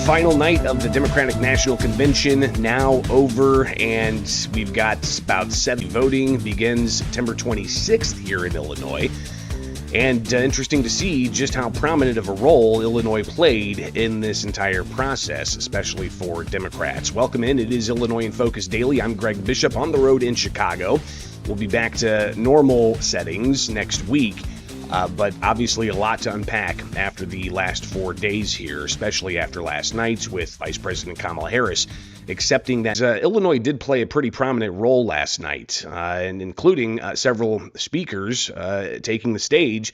Final night of the Democratic National Convention now over, and we've got about 70 voting. Begins September 26th here in Illinois. And interesting to see just how prominent of a role Illinois played in this entire process, especially for Democrats. Welcome in. It is Illinois in Focus Daily. I'm Greg Bishop on the road in Chicago. We'll be back to normal settings next week. But obviously a lot to unpack after the last 4 days here, especially after last night's with Vice President Kamala Harris accepting that Illinois did play a pretty prominent role last night, and including several speakers taking the stage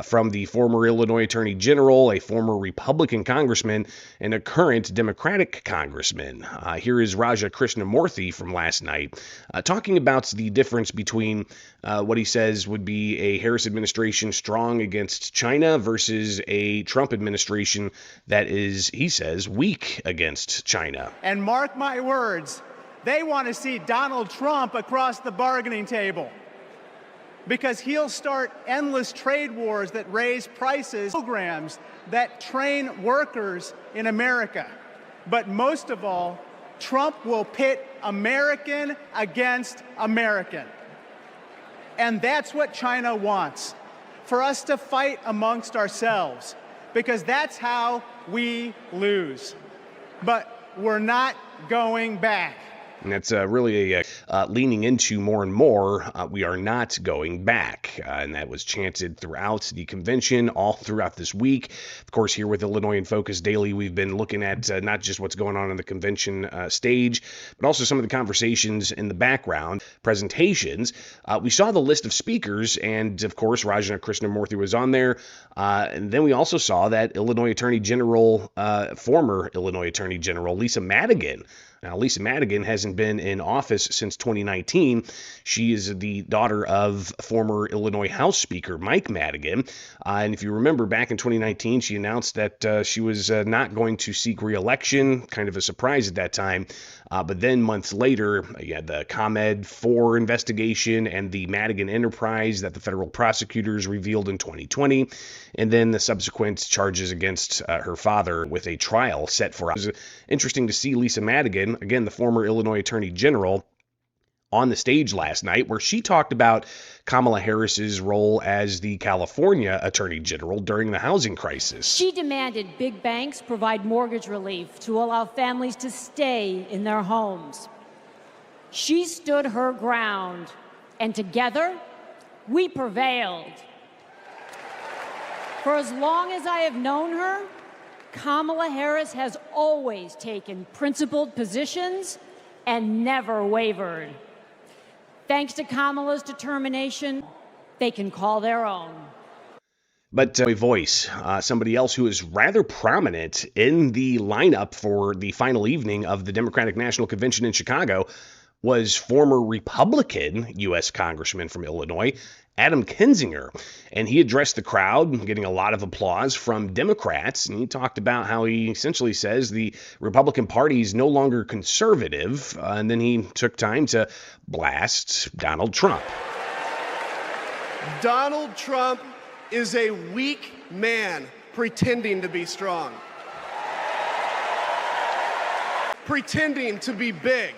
from the former Illinois Attorney General, a former Republican congressman, and a current Democratic congressman. Here is Raja Krishnamoorthy from last night talking about the difference between what he says would be a Harris administration strong against China versus a Trump administration that is, he says, weak against China. And mark my words, they want to see Donald Trump across the bargaining table, because he'll start endless trade wars that raise prices, programs that train workers in America. But most of all, Trump will pit American against American. And that's what China wants, for us to fight amongst ourselves, because that's how we lose. But we're not going back. And that's really leaning into more and more, we are not going back. And that was chanted throughout the convention, all throughout this week. Of course, here with Illinois in Focus Daily, we've been looking at not just what's going on the convention stage, but also some of the conversations in the background, presentations. We saw the list of speakers, and of course, Raja Krishnamoorthy was on there. And then we also saw that Illinois Attorney General, former Illinois Attorney General Lisa Madigan. Now, Lisa Madigan hasn't been in office since 2019. She is the daughter of former Illinois House Speaker Mike Madigan. And if you remember, back in 2019, she announced that she was not going to seek re-election, kind of a surprise at that time. But then months later, you had the ComEd 4 investigation and the Madigan Enterprise that the federal prosecutors revealed in 2020, and then the subsequent charges against her father with a trial set for. It was interesting to see Lisa Madigan, again, the former Illinois Attorney General, on the stage last night, where she talked about Kamala Harris's role as the California Attorney General during the housing crisis. She demanded big banks provide mortgage relief to allow families to stay in their homes. She stood her ground, and together, we prevailed. For as long as I have known her, Kamala Harris has always taken principled positions and never wavered. Thanks to Kamala's determination, they can call their own. But a voice, somebody else who is rather prominent in the lineup for the final evening of the Democratic National Convention in Chicago, was former Republican U.S. Congressman from Illinois, Adam Kenzinger. And he addressed the crowd, getting a lot of applause from Democrats. And he talked about how he essentially says the Republican Party is no longer conservative. And then he took time to blast Donald Trump. Donald Trump is a weak man pretending to be strong, pretending to be big.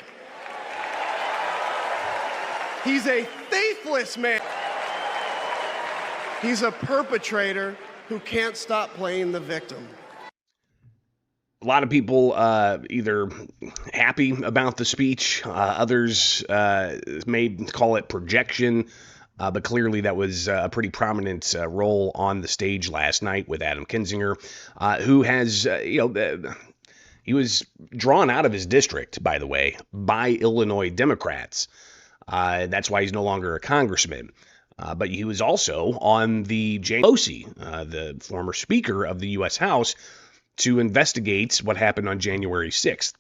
He's a faithless man. He's a perpetrator who can't stop playing the victim. A lot of people either happy about the speech, others may call it projection, but clearly that was a pretty prominent role on the stage last night with Adam Kenzinger, who has, he was drawn out of his district, by the way, by Illinois Democrats. That's why he's no longer a congressman. But he was also on the Pelosi, the former Speaker of the U.S. House, to investigate what happened on January 6th.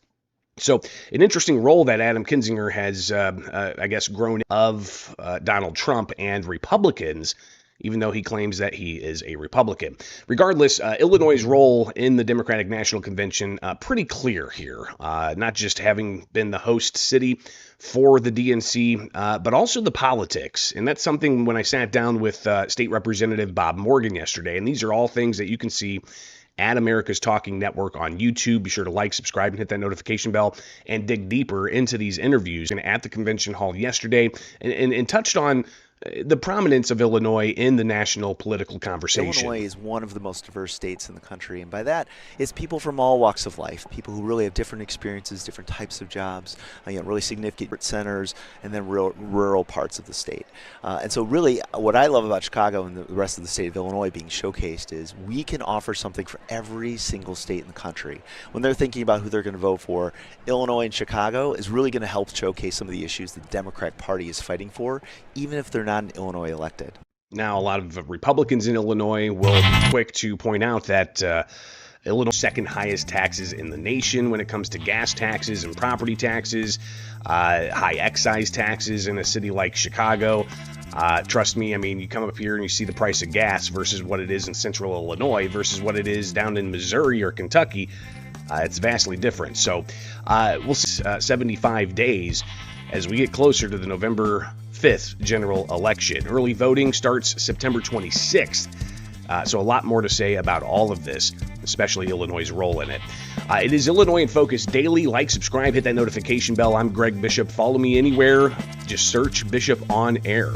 So an interesting role that Adam Kenzinger has, I guess, grown of Donald Trump and Republicans, even though he claims that he is a Republican. Regardless, Illinois' role in the Democratic National Convention, pretty clear here, not just having been the host city for the DNC, but also the politics. And that's something when I sat down with State Representative Bob Morgan yesterday, and these are all things that you can see at America's Talking Network on YouTube. Be sure to like, subscribe, and hit that notification bell and dig deeper into these interviews. And at the convention hall yesterday and touched on the prominence of Illinois in the national political conversation. Illinois is one of the most diverse states in the country, and by that, it's people from all walks of life, people who really have different experiences, different types of jobs, really significant centers, and then rural parts of the state. And so really, what I love about Chicago and the rest of the state of Illinois being showcased is we can offer something for every single state in the country. When they're thinking about who they're going to vote for, Illinois and Chicago is really going to help showcase some of the issues the Democratic Party is fighting for, even if they're not in Illinois elected. Now, a lot of Republicans in Illinois will be quick to point out that Illinois' second highest taxes in the nation when it comes to gas taxes and property taxes, high excise taxes in a city like Chicago. Trust me, I mean, you come up here and you see the price of gas versus what it is in central Illinois versus what it is down in Missouri or Kentucky. It's vastly different. So we'll see 75 days as we get closer to the November 5th general election. Early voting starts September 26th. So a lot more to say about all of this, especially Illinois' role in it. It is Illinois in Focus Daily. Like, subscribe, hit that notification bell. I'm Greg Bishop. Follow me anywhere. Just search Bishop on Air.